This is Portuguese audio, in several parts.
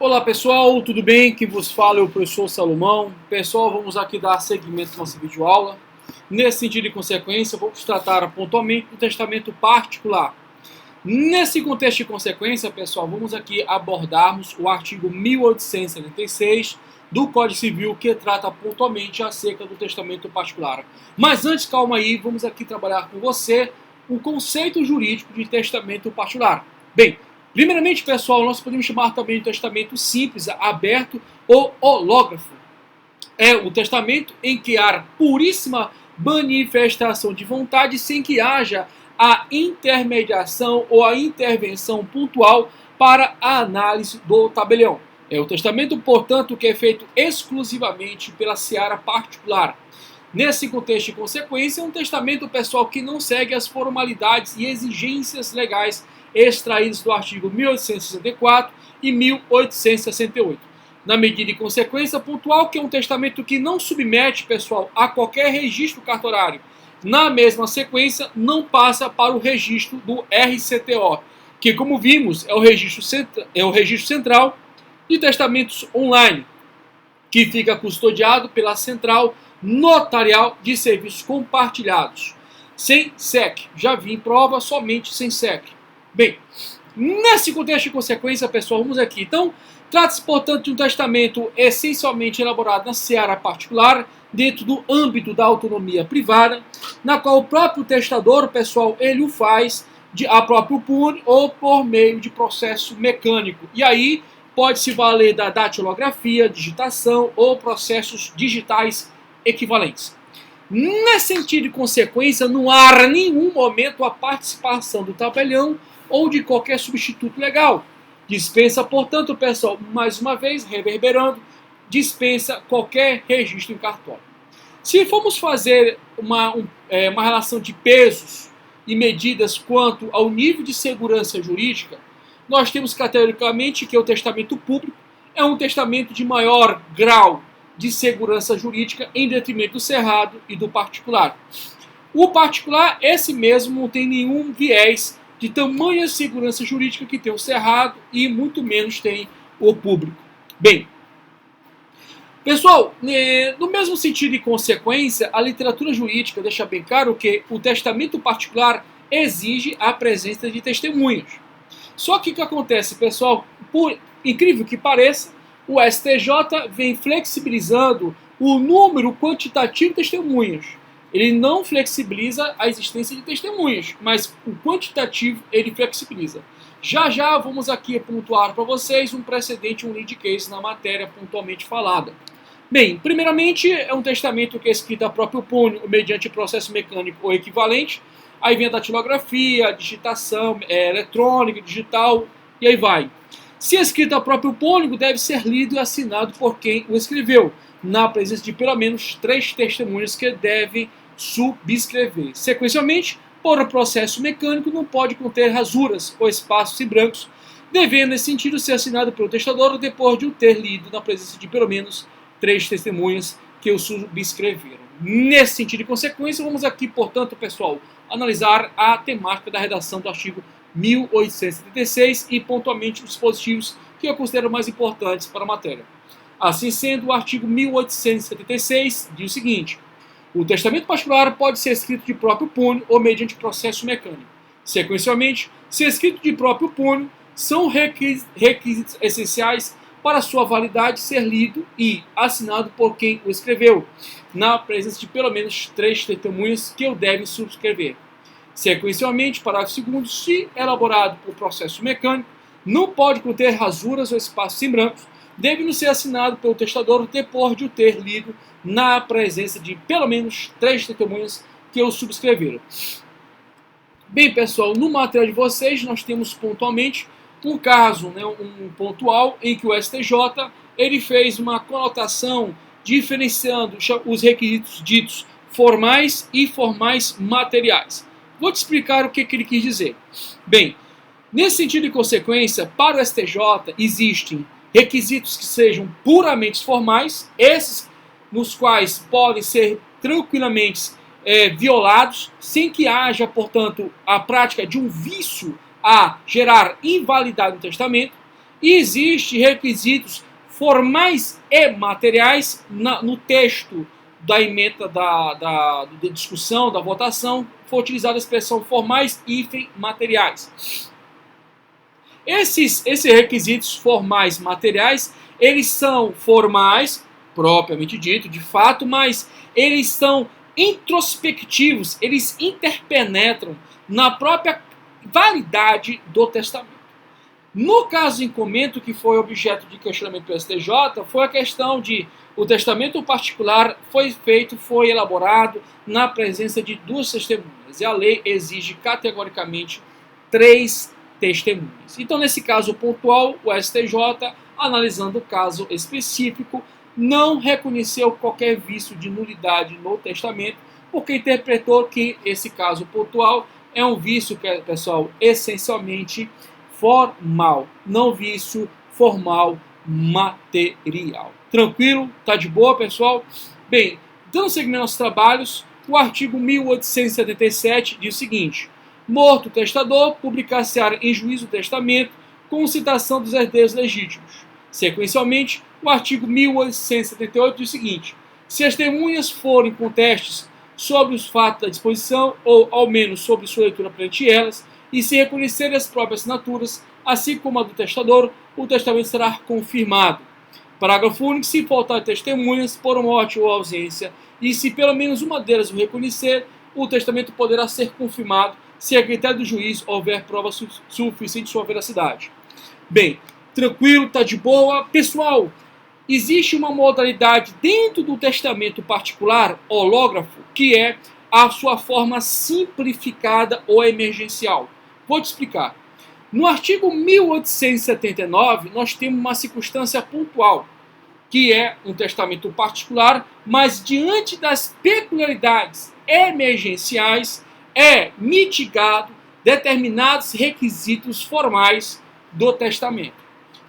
Olá pessoal, tudo bem? Quem vos fala é o professor Salomão. Pessoal, vamos aqui dar seguimento à nossa videoaula. Nesse sentido e consequência, vamos tratar pontualmente do testamento particular. Nesse contexto e consequência, pessoal, vamos aqui abordarmos o artigo 1876 do Código Civil, que trata pontualmente acerca do testamento particular. Mas antes, calma aí, vamos aqui trabalhar com você o conceito jurídico de testamento particular. Bem, primeiramente, pessoal, nós podemos chamar também de testamento simples, aberto ou hológrafo. É o testamento em que há puríssima manifestação de vontade sem que haja a intermediação ou a intervenção pontual para a análise do tabelião. É o testamento, portanto, que é feito exclusivamente pela seara particular. Nesse contexto e consequência, é um testamento, pessoal, que não segue as formalidades e exigências legais extraídos do artigo 1864 e 1868. Na medida e consequência pontual, que é um testamento que não submete, pessoal, a qualquer registro cartorário. Na mesma sequência, não passa para o registro do RCTO, que, como vimos, é o registro central de testamentos online, que fica custodiado pela Central Notarial de Serviços Compartilhados, sem SEC. Já vi em prova somente sem SEC. Bem, nesse contexto de consequência, pessoal, vamos aqui. Então, trata-se, portanto, de um testamento essencialmente elaborado na seara particular, dentro do âmbito da autonomia privada, na qual o próprio testador, pessoal, ele o faz a próprio punho ou por meio de processo mecânico. E aí pode-se valer da datilografia, digitação ou processos digitais equivalentes. Nesse sentido de consequência, não há em nenhum momento a participação do tabelião ou de qualquer substituto legal. Dispensa, portanto, pessoal, mais uma vez, reverberando, dispensa qualquer registro em cartório. Se formos fazer uma relação de pesos e medidas quanto ao nível de segurança jurídica, nós temos categoricamente que o testamento público é um testamento de maior grau de segurança jurídica em detrimento do cerrado e do particular. O particular, esse mesmo, não tem nenhum viés de tamanha segurança jurídica que tem o cerrado e muito menos tem o público. Bem, pessoal, no mesmo sentido e consequência, a literatura jurídica deixa bem claro que o testamento particular exige a presença de testemunhas. Só que o que acontece, pessoal, por incrível que pareça, o STJ vem flexibilizando o número quantitativo de testemunhas. Ele não flexibiliza a existência de testemunhas, mas o quantitativo ele flexibiliza. Já já vamos aqui pontuar para vocês um precedente, um lead case na matéria pontualmente falada. Bem, primeiramente é um testamento que é escrito a próprio punho mediante processo mecânico ou equivalente. Aí vem a datilografia, a digitação eletrônica, digital, e aí vai. Se escrito a próprio punho, deve ser lido e assinado por quem o escreveu, na presença de pelo menos 3 testemunhas que devem subscrever. Sequencialmente, por processo mecânico, não pode conter rasuras ou espaços em brancos, devendo, nesse sentido, ser assinado pelo testador depois de o ter lido na presença de pelo menos 3 testemunhas que o subscreveram. Nesse sentido e consequência, vamos aqui, portanto, pessoal, analisar a temática da redação do artigo 1876 e pontualmente os dispositivos que eu considero mais importantes para a matéria. Assim sendo, o artigo 1876 diz o seguinte: o testamento particular pode ser escrito de próprio punho ou mediante processo mecânico. Sequencialmente, se escrito de próprio punho, são requisitos essenciais para sua validade ser lido e assinado por quem o escreveu, na presença de pelo menos 3 testemunhas que o devem subscrever. Sequencialmente, parágrafo 2º, se elaborado por processo mecânico, não pode conter rasuras ou espaços em brancos, deve ser assinado pelo testador depois de o ter lido na presença de pelo menos 3 testemunhas que o subscreveram. Bem, pessoal, no material de vocês nós temos pontualmente um caso, um pontual, em que o STJ ele fez uma conotação diferenciando os requisitos ditos formais e formais materiais. Vou te explicar o que ele quis dizer. Bem, nesse sentido e consequência, para o STJ existem requisitos que sejam puramente formais, esses nos quais podem ser tranquilamente violados, sem que haja, portanto, a prática de um vício a gerar invalidade no testamento. E existem requisitos formais e materiais no texto da emenda da discussão, da votação, foi utilizada a expressão formais e materiais. Esses requisitos formais materiais, eles são formais, propriamente dito, de fato, mas eles são introspectivos, eles interpenetram na própria validade do testamento. No caso em comento, que foi objeto de questionamento do STJ, foi a questão de o testamento particular foi elaborado na presença de 2 testemunhas, e a lei exige categoricamente 3 testemunhas. Então, nesse caso pontual, o STJ, analisando o caso específico, não reconheceu qualquer vício de nulidade no testamento, porque interpretou que esse caso pontual é um vício, pessoal, essencialmente formal, não vício formal material. Tranquilo? Tá de boa, pessoal? Bem, dando seguimento aos trabalhos, o artigo 1877 diz o seguinte: morto o testador, publicar-se-á em juízo o testamento com citação dos herdeiros legítimos. Sequencialmente, o artigo 1878 diz o seguinte: se as testemunhas forem contestes sobre os fatos da disposição, ou ao menos sobre sua leitura perante elas, e se reconhecerem as próprias assinaturas, assim como a do testador, o testamento será confirmado. Parágrafo único. Se faltar testemunhas por morte ou ausência, e se pelo menos uma delas o reconhecer, o testamento poderá ser confirmado se a critério do juiz houver prova suficiente de sua veracidade. Bem, tranquilo, tá de boa. Pessoal, existe uma modalidade dentro do testamento particular, hológrafo, que é a sua forma simplificada ou emergencial. Vou te explicar. No artigo 1879, nós temos uma circunstância pontual, que é um testamento particular, mas diante das peculiaridades emergenciais, é mitigado determinados requisitos formais do testamento.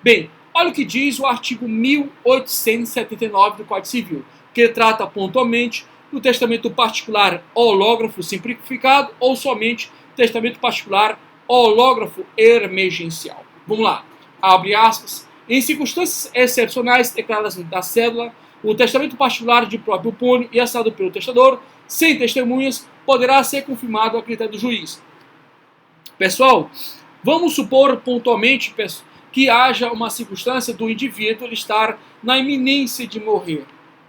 Bem, olha o que diz o artigo 1879 do Código Civil, que trata pontualmente do testamento particular hológrafo simplificado ou somente testamento particular hológrafo emergencial. Vamos lá, abre aspas. Em circunstâncias excepcionais declaradas na cédula, o testamento particular de próprio punho e assinado pelo testador, sem testemunhas, poderá ser confirmado a critério do juiz. Pessoal, vamos supor pontualmente que haja uma circunstância do indivíduo estar na iminência de morrer.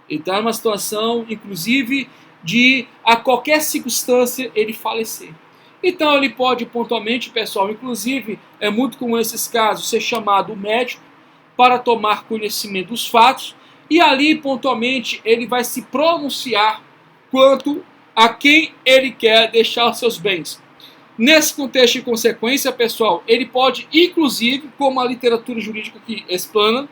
Então é uma situação, inclusive, de a qualquer circunstância ele falecer. Então ele pode pontualmente, pessoal, inclusive é muito comum nesses casos ser chamado o médico para tomar conhecimento dos fatos e ali pontualmente ele vai se pronunciar quanto a quem ele quer deixar os seus bens. Nesse contexto de consequência, pessoal, ele pode, inclusive, como a literatura jurídica que explana,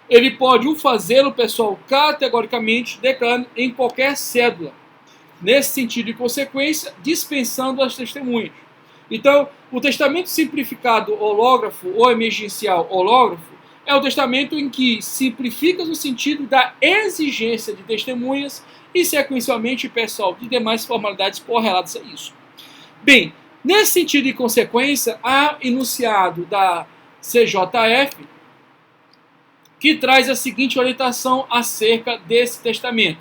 ele pode fazê-lo, pessoal, categoricamente, declarando em qualquer cédula. Nesse sentido de consequência, dispensando as testemunhas. Então, o testamento simplificado hológrafo ou emergencial hológrafo é o testamento em que simplifica no sentido da exigência de testemunhas e, sequencialmente, pessoal, de demais formalidades correlatas a isso. Bem, nesse sentido de consequência, há enunciado da CJF que traz a seguinte orientação acerca desse testamento.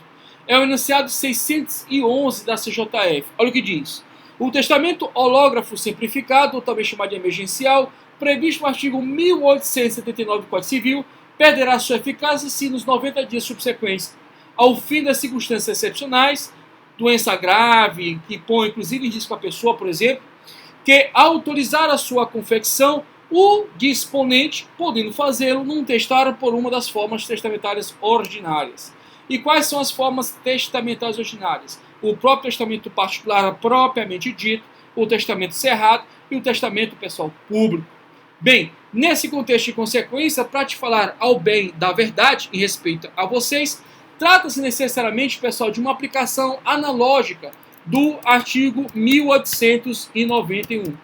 É o enunciado 611 da CJF. Olha o que diz. O testamento hológrafo simplificado, ou também chamado de emergencial, previsto no artigo 1879 do Código Civil, perderá sua eficácia se nos 90 dias subsequentes ao fim das circunstâncias excepcionais, doença grave, que põe inclusive em risco a pessoa, por exemplo, que autorizar a sua confecção, o disponente, podendo fazê-lo, num testar por uma das formas testamentárias ordinárias. E quais são as formas testamentárias ordinárias? O próprio testamento particular propriamente dito, o testamento cerrado e o testamento, pessoal, público. Bem, nesse contexto de consequência, para te falar ao bem da verdade em respeito a vocês, trata-se necessariamente, pessoal, de uma aplicação analógica do artigo 1891,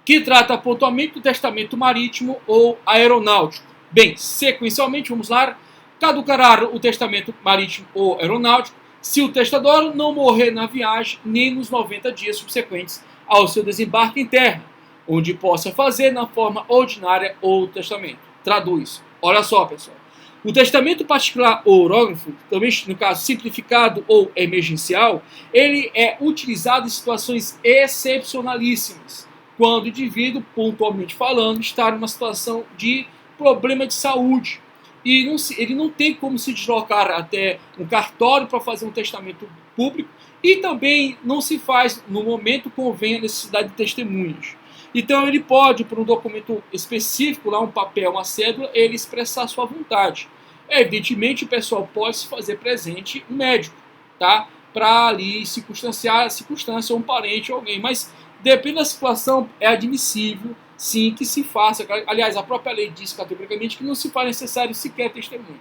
que trata pontualmente do testamento marítimo ou aeronáutico. Bem, sequencialmente, vamos lá, caducará o testamento marítimo ou aeronáutico se o testador não morrer na viagem nem nos 90 dias subsequentes ao seu desembarque em terra, onde possa fazer na forma ordinária ou testamento. Traduz. Olha só, pessoal. O testamento particular ou orógrafo, também no caso simplificado ou emergencial, ele é utilizado em situações excepcionalíssimas, quando o indivíduo, pontualmente falando, está numa situação de problema de saúde e ele não tem como se deslocar até um cartório para fazer um testamento público e também não se faz, no momento, convém a necessidade de testemunhas. Então ele pode, por um documento específico, lá um papel, uma cédula, ele expressar sua vontade. Evidentemente, o pessoal pode se fazer presente um médico, tá? Para ali circunstanciar a circunstância, um parente ou alguém. Mas, depende da situação, é admissível, sim, que se faça. Aliás, a própria lei diz categoricamente que não se faz necessário sequer testemunhos.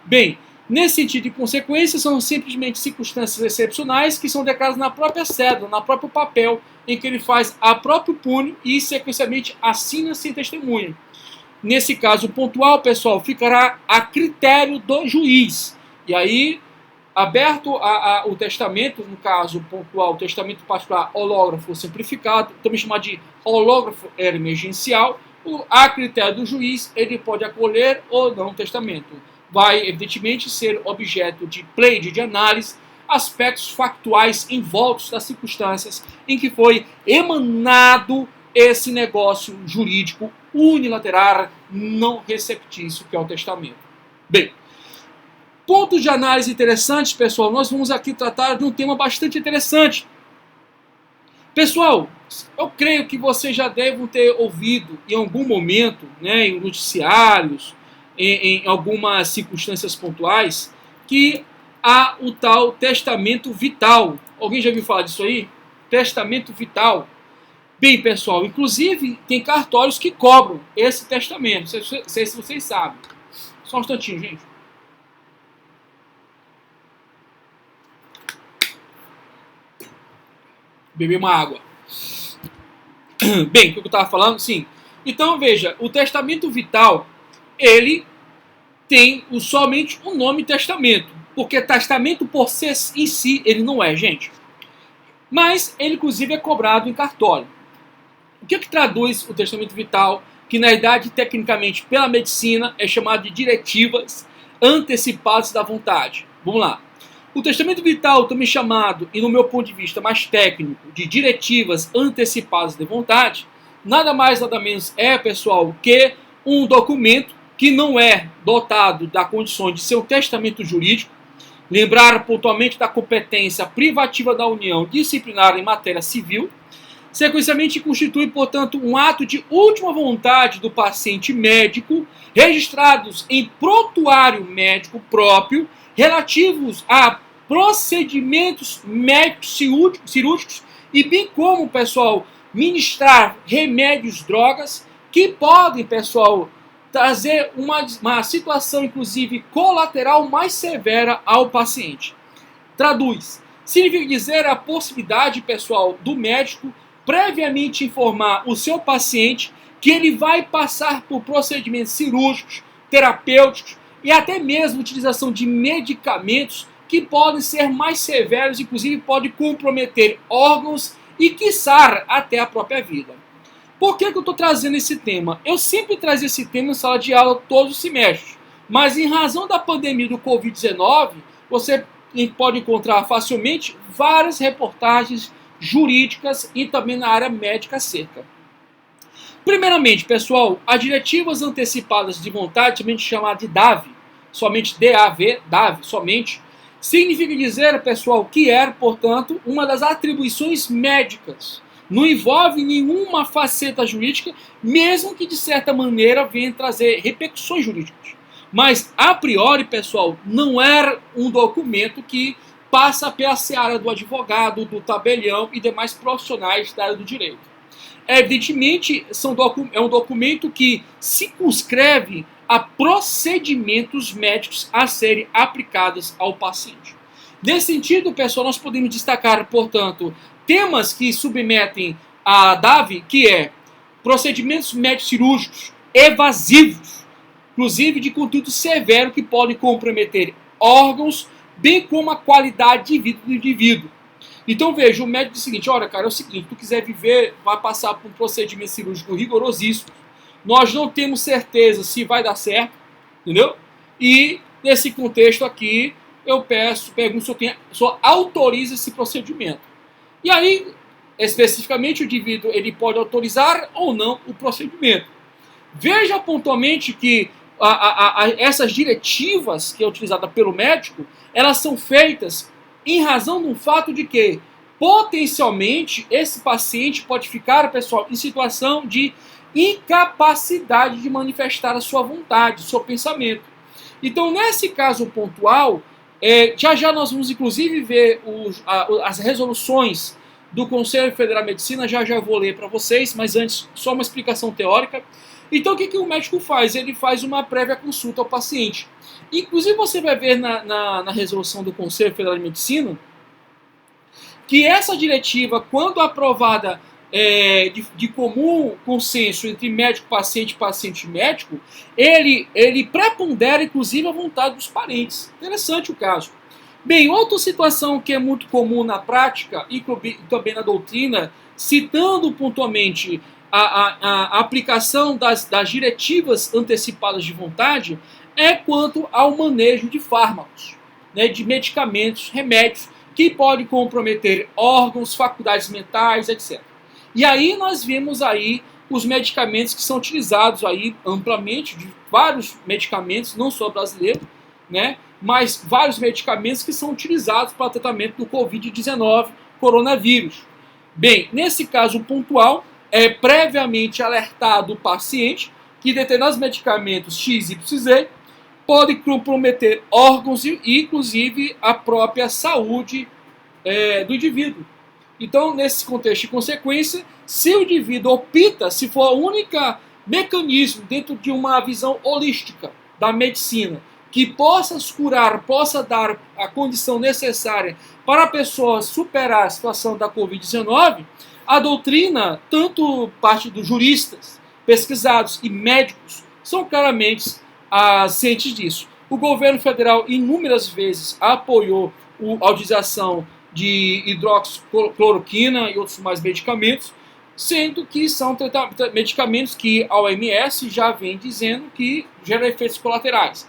Bem, nesse sentido de consequência, são simplesmente circunstâncias excepcionais que são declaradas na própria cédula, na próprio papel, em que ele faz a próprio punho e, sequencialmente, assina sem testemunha. Nesse caso pontual, pessoal, ficará a critério do juiz. E aí, aberto o testamento, no caso pontual, o testamento particular hológrafo simplificado, também chamado de hológrafo emergencial, a critério do juiz, ele pode acolher ou não o testamento. Vai, evidentemente, ser objeto de pleito, de análise, aspectos factuais envoltos das circunstâncias em que foi emanado esse negócio jurídico unilateral não receptício que é o testamento. Bem, pontos de análise interessantes, pessoal, nós vamos aqui tratar de um tema bastante interessante. Pessoal, eu creio que vocês já devem ter ouvido em algum momento, né, em noticiários, em algumas circunstâncias pontuais, que há o tal testamento vital. Alguém já ouviu falar disso aí? Testamento vital. Bem, pessoal, inclusive tem cartórios que cobram esse testamento. Não sei se vocês sabem. Só um instantinho, gente. Beber uma água. Bem, o que eu estava falando? Sim. Então, veja, o testamento vital, ele tem somente o nome testamento. Porque testamento por si em si, ele não é, gente. Mas ele, inclusive, é cobrado em cartório. O que traduz o testamento vital, que na verdade, tecnicamente, pela medicina, é chamado de diretivas antecipadas da vontade? Vamos lá. O testamento vital, também chamado, e no meu ponto de vista mais técnico, de diretivas antecipadas de vontade, nada mais, nada menos é, pessoal, que um documento que não é dotado da condição de ser um testamento jurídico, lembrar pontualmente da competência privativa da União disciplinar em matéria civil, sequencialmente constitui, portanto, um ato de última vontade do paciente médico, registrados em prontuário médico próprio, relativos a procedimentos médicos cirúrgicos e bem como, pessoal, ministrar remédios, drogas, que podem, pessoal, trazer uma situação, inclusive, colateral mais severa ao paciente. Traduz. Significa dizer a possibilidade, pessoal, do médico previamente informar o seu paciente que ele vai passar por procedimentos cirúrgicos, terapêuticos e até mesmo utilização de medicamentos que podem ser mais severos, inclusive podem comprometer órgãos e, quiçá, até a própria vida. Por que eu estou trazendo esse tema? Eu sempre trazia esse tema em sala de aula todos os semestres, mas em razão da pandemia do Covid-19, você pode encontrar facilmente várias reportagens jurídicas e também na área médica acerca. Primeiramente, pessoal, as diretivas antecipadas de vontade, também chamada de DAV, somente DAV, DAV, somente, significa dizer, pessoal, que é, portanto, uma das atribuições médicas. Não envolve nenhuma faceta jurídica, mesmo que de certa maneira venha trazer repercussões jurídicas. Mas, a priori, pessoal, não é um documento que passa pela seara do advogado, do tabelião e demais profissionais da área do direito. Evidentemente, é um documento que circunscreve a procedimentos médicos a serem aplicados ao paciente. Nesse sentido, pessoal, nós podemos destacar, portanto, temas que submetem a DAV, que é procedimentos médicos cirúrgicos evasivos, inclusive de conteúdo severo que podem comprometer órgãos, bem como a qualidade de vida do indivíduo. Então veja, o médico diz o seguinte, olha cara, é o seguinte, tu quiser viver, vai passar por um procedimento cirúrgico rigorosíssimo, nós não temos certeza se vai dar certo, entendeu? E nesse contexto aqui, eu pergunto se o senhor autoriza esse procedimento. E aí, especificamente, o indivíduo ele pode autorizar ou não o procedimento. Veja pontualmente que essas diretivas que é utilizada pelo médico, elas são feitas em razão do fato de que, potencialmente, esse paciente pode ficar, pessoal, em situação de incapacidade de manifestar a sua vontade, o seu pensamento. Então, nesse caso pontual, já nós vamos inclusive ver as resoluções do Conselho Federal de Medicina, já vou ler para vocês, mas antes só uma explicação teórica. Então o que o médico faz? Ele faz uma prévia consulta ao paciente. Inclusive você vai ver na resolução do Conselho Federal de Medicina que essa diretiva, quando aprovada de comum consenso entre médico, paciente e médico, ele prepondera inclusive a vontade dos parentes. Interessante o caso. Bem, outra situação que é muito comum na prática e também na doutrina, citando pontualmente a aplicação das diretivas antecipadas de vontade, é quanto ao manejo de fármacos, né, de medicamentos, remédios, que podem comprometer órgãos, faculdades mentais, etc. E aí nós vemos aí os medicamentos que são utilizados aí amplamente, de vários medicamentos, não só brasileiros, né, mas vários medicamentos que são utilizados para o tratamento do Covid-19, coronavírus. Bem, nesse caso pontual, é previamente alertado o paciente que determinados medicamentos X, Y, Z podem comprometer órgãos e inclusive a própria saúde do indivíduo. Então, nesse contexto de consequência, se o indivíduo opta, se for o único mecanismo dentro de uma visão holística da medicina, que possa curar, possa dar a condição necessária para a pessoa superar a situação da Covid-19, a doutrina, tanto parte dos juristas, pesquisados e médicos, são claramente cientes disso. O governo federal inúmeras vezes apoiou a utilização de hidroxicloroquina e outros mais medicamentos, sendo que são medicamentos que a OMS já vem dizendo que geram efeitos colaterais.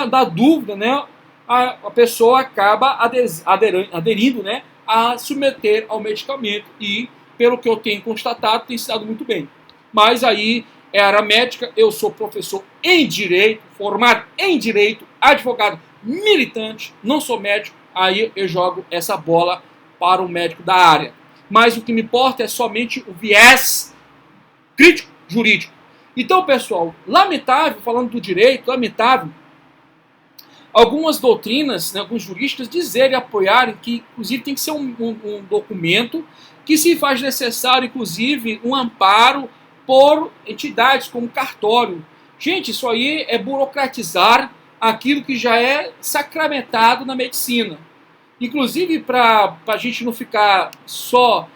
Da dúvida, né, a pessoa acaba aderindo, né, a submeter ao medicamento e, pelo que eu tenho constatado, tem se dado muito bem. Mas aí é área médica, eu sou professor em Direito, formado em Direito, advogado militante, não sou médico, aí eu jogo essa bola para o médico da área. Mas o que me importa é somente o viés crítico jurídico. Então, pessoal, lamentável, falando do direito, lamentável, algumas doutrinas, né, alguns juristas dizerem, apoiarem que, inclusive, tem que ser um documento que se faz necessário, inclusive, um amparo por entidades como cartório. Gente, isso aí é burocratizar aquilo que já é sacramentado na medicina. Inclusive, para a gente não ficar só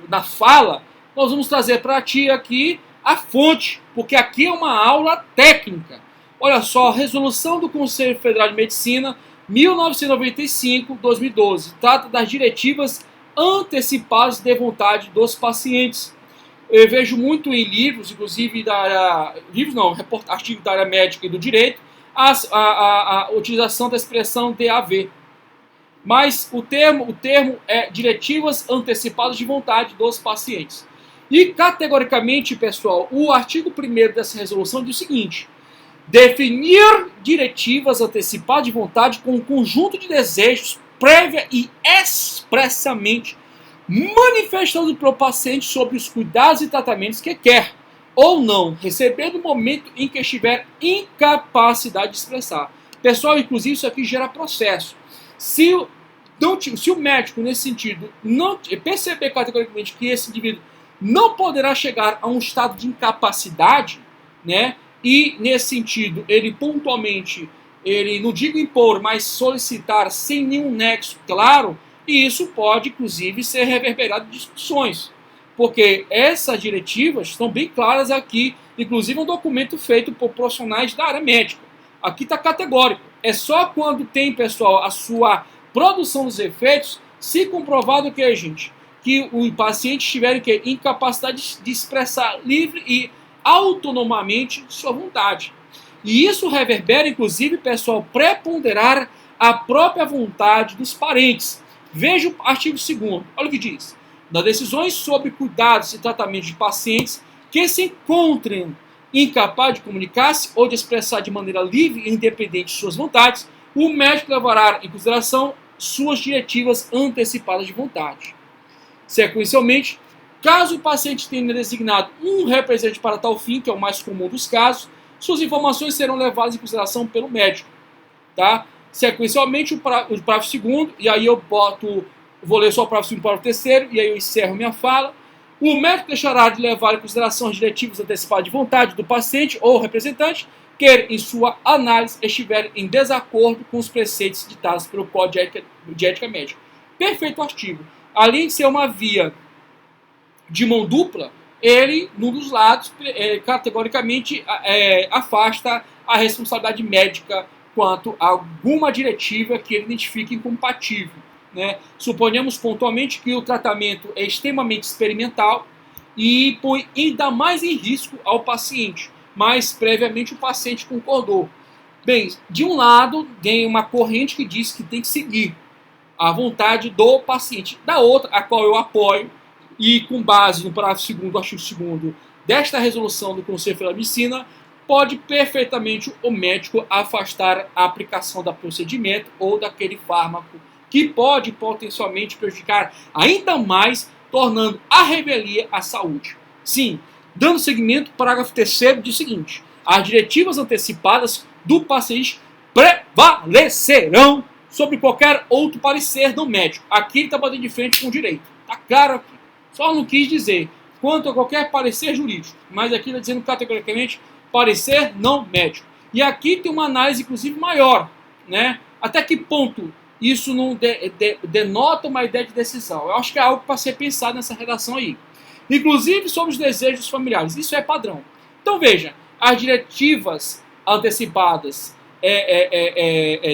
na fala, nós vamos trazer para ti aqui a fonte, porque aqui é uma aula técnica. Olha só, resolução do Conselho Federal de Medicina, 1995-2012, trata das diretivas antecipadas de vontade dos pacientes. Eu vejo muito em livros, inclusive artigos da área médica e do direito, a utilização da expressão DAV. Mas o termo é diretivas antecipadas de vontade dos pacientes. E categoricamente, pessoal, o artigo 1º dessa resolução diz o seguinte: definir diretivas antecipadas de vontade com um conjunto de desejos prévia e expressamente manifestando para o paciente sobre os cuidados e tratamentos que quer ou não receber no momento em que estiver incapacidade de expressar. Pessoal, inclusive isso aqui gera processo. Se o médico, nesse sentido, não perceber categoricamente que esse indivíduo não poderá chegar a um estado de incapacidade, né? E, nesse sentido, ele pontualmente, ele não digo impor, mas solicitar sem nenhum nexo claro, e isso pode, inclusive, ser reverberado em discussões. Porque essas diretivas estão bem claras aqui, inclusive um documento feito por profissionais da área médica. Aqui está categórico. É só quando tem, pessoal, a sua produção dos efeitos Se comprovado o que, gente? Que o paciente estiver incapacidade de expressar livre e autonomamente sua vontade. E isso reverbera, inclusive, pessoal, preponderar a própria vontade dos parentes. Veja o artigo 2º, olha o que diz. Das decisões sobre cuidados e tratamento de pacientes que se encontrem incapazes de comunicar-se ou de expressar de maneira livre e independente suas vontades, o médico levará em consideração suas diretivas antecipadas de vontade. Sequencialmente, caso o paciente tenha designado um representante para tal fim, que é o mais comum dos casos, suas informações serão levadas em consideração pelo médico. Tá? Sequencialmente, o parágrafo 2º, e aí eu vou ler só o parágrafo 2º para o parágrafo 3º, e aí eu encerro minha fala. O médico deixará de levar em consideração as diretivas antecipadas de vontade do paciente ou representante que, em sua análise, estiver em desacordo com os preceitos ditados pelo Código de Ética Médica. Perfeito artigo. Além de ser uma via de mão dupla, ele, num dos lados, categoricamente afasta a responsabilidade médica quanto a alguma diretiva que ele identifique incompatível. Né? Suponhamos pontualmente que o tratamento é extremamente experimental e põe ainda mais em risco ao paciente, mas previamente o paciente concordou. Bem, de um lado, tem uma corrente que diz que tem que seguir a vontade do paciente, da outra, a qual eu apoio, e com base no parágrafo 2º do artigo 2º desta resolução do Conselho Federal de Medicina, pode perfeitamente o médico afastar a aplicação do procedimento ou daquele fármaco que pode potencialmente prejudicar ainda mais, tornando a revelia à saúde. Sim, dando seguimento, parágrafo 3º diz o seguinte: as diretivas antecipadas do paciente prevalecerão sobre qualquer outro parecer do médico. Aqui ele está batendo de frente com o direito. Está claro aqui. Só não quis dizer quanto a qualquer parecer jurídico, mas aqui está dizendo categoricamente parecer não médico. E aqui tem uma análise, inclusive, maior. Né? Até que ponto isso não denota uma ideia de decisão? Eu acho que é algo para ser pensado nessa redação aí. Inclusive sobre os desejos familiares. Isso é padrão. Então veja, as diretivas antecipadas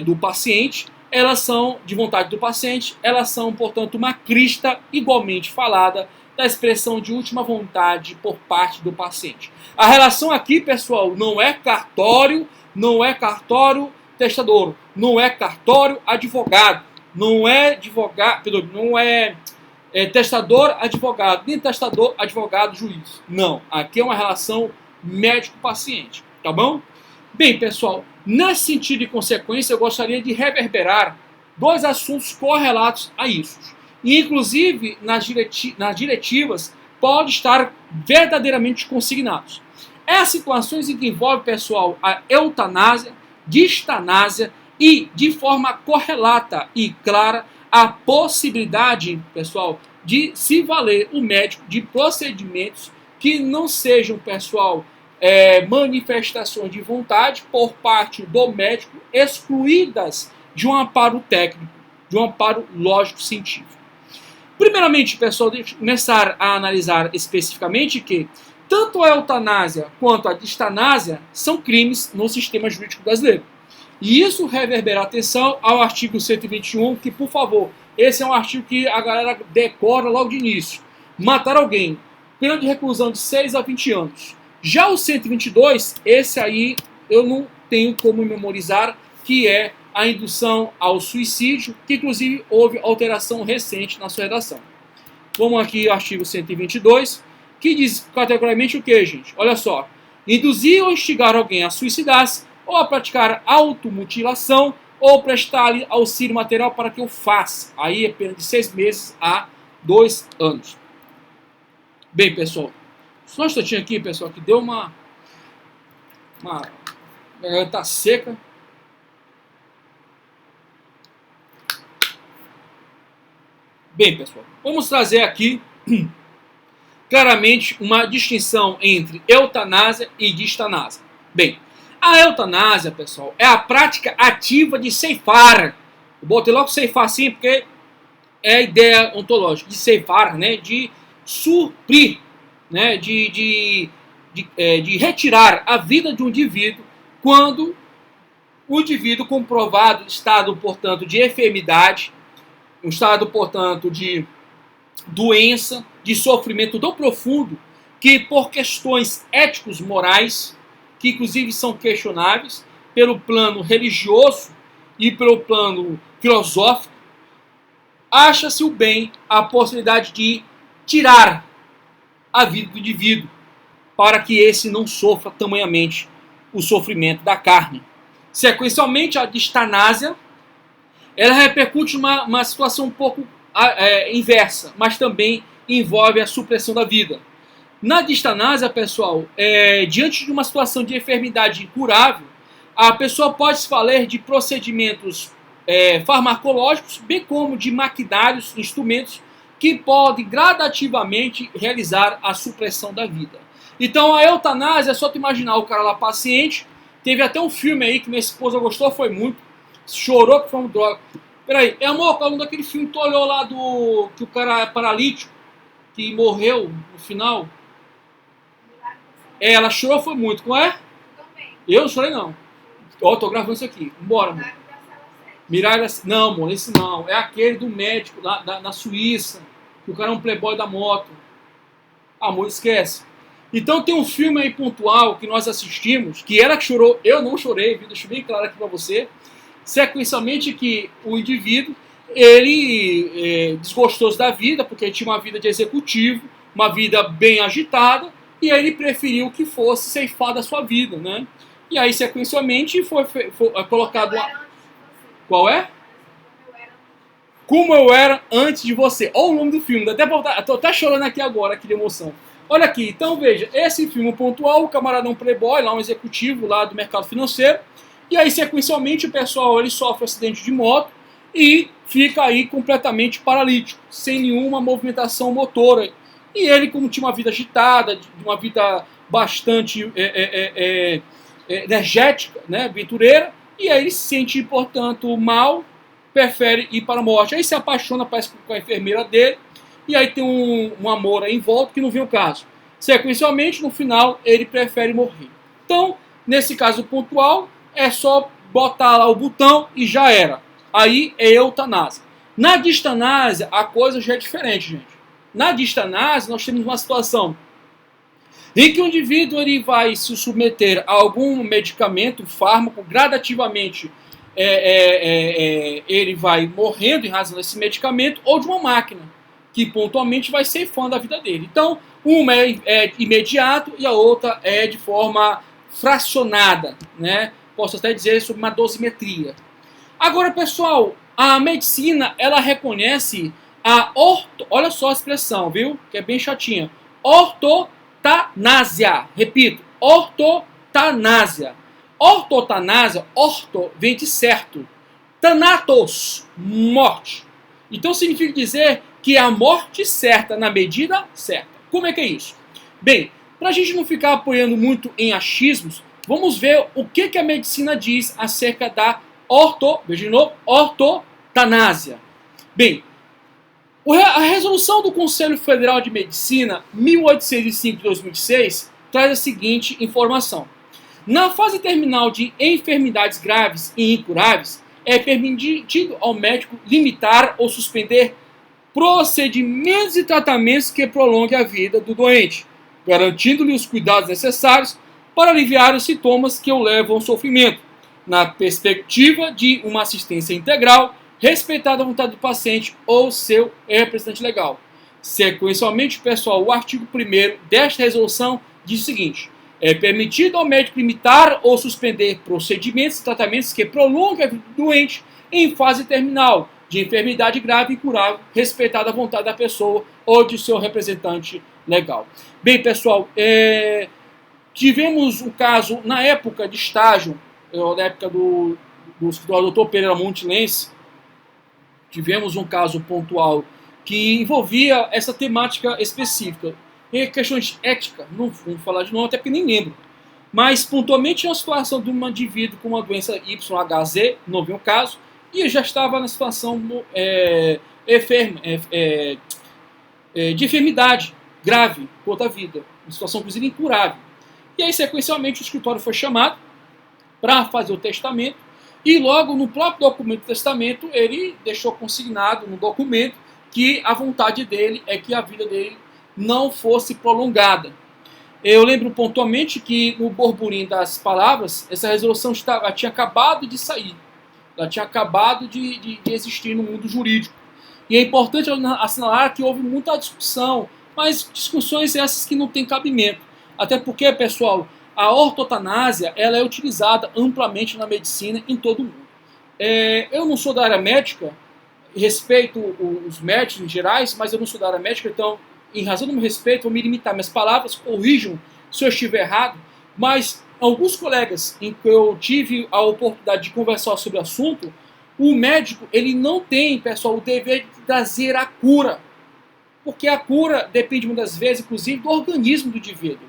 do paciente, elas são de vontade do paciente, elas são, portanto, uma crista igualmente falada da expressão de última vontade por parte do paciente. A relação aqui, pessoal, não é cartório testador, não é cartório advogado, não é testador advogado, nem testador advogado juiz. Não, aqui é uma relação médico-paciente, tá bom? Bem, pessoal, nesse sentido e consequência, eu gostaria de reverberar dois assuntos correlatos a isso. E, inclusive, nas diretivas, pode estar verdadeiramente consignados. É as situações em que envolve, pessoal, a eutanásia, distanásia e, de forma correlata e clara, a possibilidade, pessoal, de se valer o médico de procedimentos que não sejam, pessoal, manifestações de vontade por parte do médico excluídas de um amparo técnico, de um amparo lógico-científico. Primeiramente, pessoal, deixa eu começar a analisar especificamente que tanto a eutanásia quanto a distanásia são crimes no sistema jurídico brasileiro. E isso reverbera atenção ao artigo 121, que, por favor, esse é um artigo que a galera decora logo de início. Matar alguém, pena de reclusão de 6 a 20 anos. Já o 122, esse aí eu não tenho como memorizar, que é a indução ao suicídio, que inclusive houve alteração recente na sua redação. Vamos aqui ao artigo 122, que diz categoricamente o que, gente? Olha só. Induzir ou instigar alguém a suicidar-se, ou a praticar automutilação, ou prestar-lhe auxílio material para que o faça. Aí é pena de 6 meses a 2 anos. Bem, pessoal, só um instantinho aqui, pessoal, que deu uma garganta seca. Bem, pessoal, vamos trazer aqui claramente uma distinção entre eutanásia e distanásia. Bem, a eutanásia, pessoal, é a prática ativa de ceifar. Eu botei logo ceifar assim porque é a ideia ontológica de ceifar, né, de suprir, né, de retirar a vida de um indivíduo quando o indivíduo comprovado estado, portanto, de enfermidade, um estado, portanto, de doença, de sofrimento tão profundo, que por questões éticos, morais, que inclusive são questionáveis, pelo plano religioso e pelo plano filosófico, acha-se o bem a possibilidade de tirar a vida do indivíduo, para que esse não sofra tamanhamente o sofrimento da carne. Sequencialmente, a distanásia, ela repercute uma situação um pouco inversa, mas também envolve a supressão da vida. Na distanásia, pessoal, diante de uma situação de enfermidade incurável, a pessoa pode se valer de procedimentos farmacológicos, bem como de maquinários, instrumentos, que podem gradativamente realizar a supressão da vida. Então, a eutanásia, é só tu imaginar o cara lá paciente. Teve até um filme aí que minha esposa gostou, foi muito, chorou que foi uma droga. Peraí, amor, qual é o nome daquele filme que tu olhou lá do que o cara é paralítico, que morreu no final? Ela chorou, foi muito, qual é? Eu não chorei, não. Ó, tô gravando isso aqui. Bora, amor. Miralha, não, amor, esse não. É aquele do médico lá na Suíça, que o cara é um playboy da moto. Amor, esquece. Então tem um filme aí pontual que nós assistimos, que ela que chorou, eu não chorei, deixo bem claro aqui pra você. Sequencialmente que o indivíduo, ele desgostoso da vida, porque ele tinha uma vida de executivo, uma vida bem agitada, e aí ele preferiu que fosse ceifar da sua vida, né? E aí, sequencialmente, foi colocado... Qual é? Como eu era antes de você. Olha o nome do filme, tô até chorando aqui agora, aqui de emoção. Olha aqui, então veja, esse filme pontual, o camarada é um playboy, lá um executivo lá do mercado financeiro, e aí sequencialmente o pessoal ele sofre um acidente de moto e fica aí completamente paralítico, sem nenhuma movimentação motora. E ele, como tinha uma vida agitada, uma vida bastante energética, né, aventureira, e aí ele se sente, portanto, mal, prefere ir para a morte. Aí se apaixona, parece, com a enfermeira dele, e aí tem um amor aí em volta que não vem o caso. Sequencialmente, no final, ele prefere morrer. Então, nesse caso pontual, é só botar lá o botão e já era. Aí é eutanásia. Na distanásia, a coisa já é diferente, gente. Na distanásia, nós temos uma situação em que o indivíduo ele vai se submeter a algum medicamento, fármaco, gradativamente ele vai morrendo em razão desse medicamento, ou de uma máquina, que pontualmente vai ceifando a vida dele. Então, uma é imediato e a outra é de forma fracionada, né? Posso até dizer sobre uma dosimetria. Agora, pessoal, a medicina, ela reconhece olha só a expressão, viu? Que é bem chatinha. Ortotanásia. Repito, ortotanásia. Ortotanásia, orto vem de certo. Thanatos, morte. Então significa dizer que é a morte certa na medida certa. Como é que é isso? Bem, para a gente não ficar apoiando muito em achismos, vamos ver o que a medicina diz acerca da ortotanásia. Bem, a resolução do Conselho Federal de Medicina 1805 de 2006 traz a seguinte informação. Na fase terminal de enfermidades graves e incuráveis, é permitido ao médico limitar ou suspender procedimentos e tratamentos que prolonguem a vida do doente, garantindo-lhe os cuidados necessários para aliviar os sintomas que o levam ao sofrimento, na perspectiva de uma assistência integral, respeitada a vontade do paciente ou seu representante legal. Sequencialmente, pessoal, o artigo 1º desta resolução diz o seguinte: é permitido ao médico limitar ou suspender procedimentos e tratamentos que prolongam a vida do doente em fase terminal de enfermidade grave e incurável, respeitada a vontade da pessoa ou de seu representante legal. Bem, pessoal, tivemos um caso na época de estágio, na época do Dr. Pereira Montilense, tivemos um caso pontual que envolvia essa temática específica. E questões de ética, não vamos falar de novo, até porque nem lembro. Mas, pontualmente, é uma situação de um indivíduo com uma doença YHZ, não vi o caso, e já estava na situação de enfermidade grave quanto à vida, uma situação, inclusive, incurável. E aí, sequencialmente, o escritório foi chamado para fazer o testamento, E logo no próprio documento do testamento, ele deixou consignado no documento que a vontade dele é que a vida dele não fosse prolongada. Eu lembro pontualmente que no burburinho das palavras, essa resolução tinha acabado de sair. Ela tinha acabado de existir no mundo jurídico. E é importante assinalar que houve muita discussão, mas discussões essas que não têm cabimento. Até porque, pessoal, a ortotanásia ela é utilizada amplamente na medicina em todo o mundo. Eu não sou da área médica, respeito os médicos em gerais, mas eu não sou da área médica, então, em razão do meu respeito, vou me limitar minhas palavras, corrijam se eu estiver errado, mas alguns colegas em que eu tive a oportunidade de conversar sobre o assunto, o médico ele não tem, pessoal, o dever de trazer a cura, porque a cura depende muitas vezes, inclusive, do organismo do indivíduo.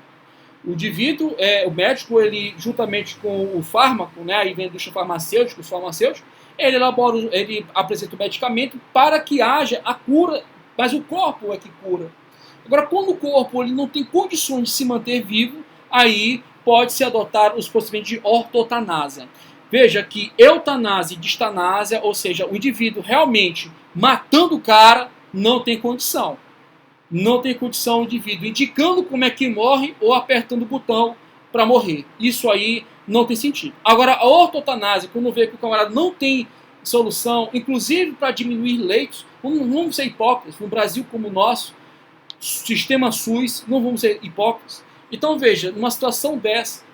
O indivíduo, o médico, ele juntamente com o fármaco, né, aí vem a indústria farmacêutica, os farmacêuticos, ele apresenta o medicamento para que haja a cura, mas o corpo é que cura. Agora, quando o corpo ele não tem condições de se manter vivo, aí pode-se adotar os procedimentos de ortotanásia. Veja que eutanásia e distanásia, ou seja, o indivíduo realmente matando o cara, não tem condição. Não tem condição o indivíduo indicando como é que morre ou apertando o botão para morrer. Isso aí não tem sentido. Agora, a ortotanásia, quando vê que o camarada não tem solução, inclusive para diminuir leitos, não vamos ser hipócritas, no Brasil como o nosso, sistema SUS, não vamos ser hipócritas. Então veja, numa situação dessa,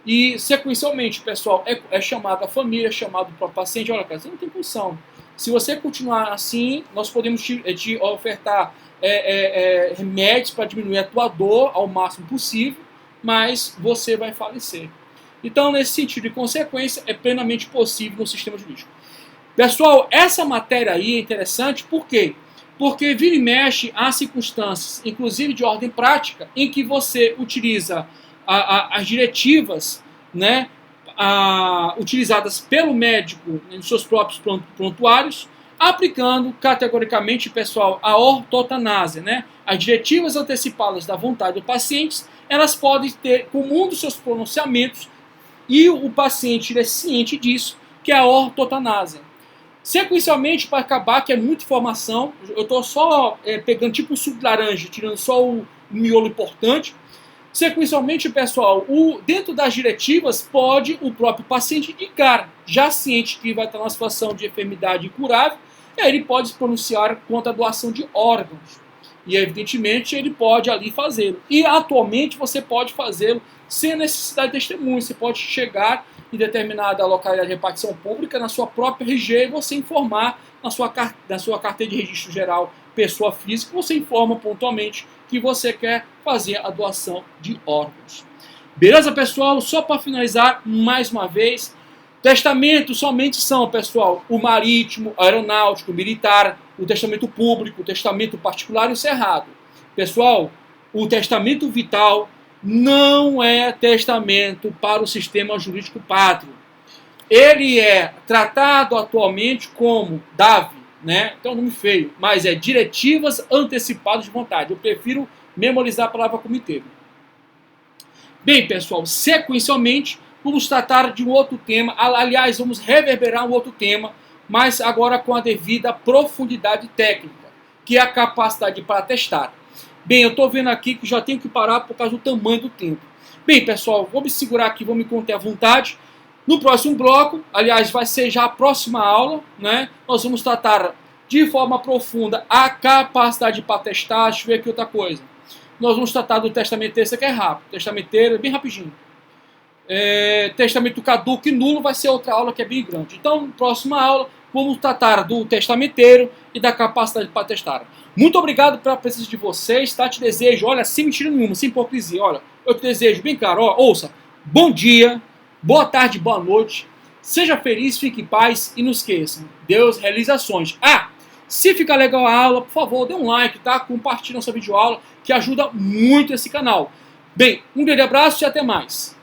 e sequencialmente, pessoal, é chamado a família, é chamado o próprio paciente, olha, cara, você não tem condição. Se você continuar assim, nós podemos te ofertar remédios para diminuir a tua dor ao máximo possível, mas você vai falecer. Então, nesse sentido de consequência, é plenamente possível no sistema jurídico. Pessoal, essa matéria aí é interessante, por quê? Porque vira e mexe há circunstâncias, inclusive de ordem prática, em que você utiliza as diretivas, né, utilizadas pelo médico em seus próprios prontuários, aplicando categoricamente, pessoal, a ortotanásia, né? As diretivas antecipadas da vontade do paciente, elas podem ter como um dos seus pronunciamentos, e o paciente é ciente disso, que é a ortotanásia. Sequencialmente, para acabar, que é muita informação, eu estou só pegando tipo um suco de laranja, tirando só o miolo importante. Sequencialmente, pessoal, dentro das diretivas, pode o próprio paciente indicar, já ciente que vai estar numa situação de enfermidade incurável, ele pode se pronunciar contra a doação de órgãos. E, evidentemente, ele pode ali fazê-lo. E, atualmente, você pode fazê-lo sem necessidade de testemunho. Você pode chegar em determinada localidade de repartição pública, na sua própria RG, e você informar na sua carteira de registro geral, pessoa física, você informa pontualmente que você quer fazer a doação de órgãos. Beleza, pessoal? Só para finalizar, mais uma vez, testamentos somente são, pessoal, o marítimo, o aeronáutico, o militar, o testamento público, o testamento particular e o cerrado. Pessoal, o testamento vital não é testamento para o sistema jurídico pátrio. Ele é tratado atualmente como DAV, né? Então, nome feio, mas é diretivas antecipadas de vontade. Eu prefiro memorizar a palavra como inteiro. Bem, pessoal, sequencialmente, vamos tratar de um outro tema. Aliás, vamos reverberar um outro tema, mas agora com a devida profundidade técnica, que é a capacidade para testar. Bem, eu estou vendo aqui que já tenho que parar por causa do tamanho do tempo. Bem, pessoal, vou me segurar aqui, vou me conter à vontade. No próximo bloco, aliás, vai ser já a próxima aula, né? Nós vamos tratar de forma profunda a capacidade para testar. Deixa eu ver aqui outra coisa. Nós vamos tratar do testamenteiro, isso aqui é rápido. Testamenteiro é bem rapidinho. Testamento caduco e nulo vai ser outra aula que é bem grande. Então, na próxima aula, vamos tratar do testamenteiro e da capacidade para testar. Muito obrigado pela presença de vocês, tá? Te desejo, olha, sem mentira nenhuma, sem hipocrisia, olha, eu te desejo bem claro, ó, ouça, bom dia, boa tarde, boa noite, seja feliz, fique em paz e não esqueçam, Deus realiza ações. Se ficar legal a aula, por favor, dê um like, tá? Compartilhe nossa videoaula, que ajuda muito esse canal. Bem, um grande abraço e até mais.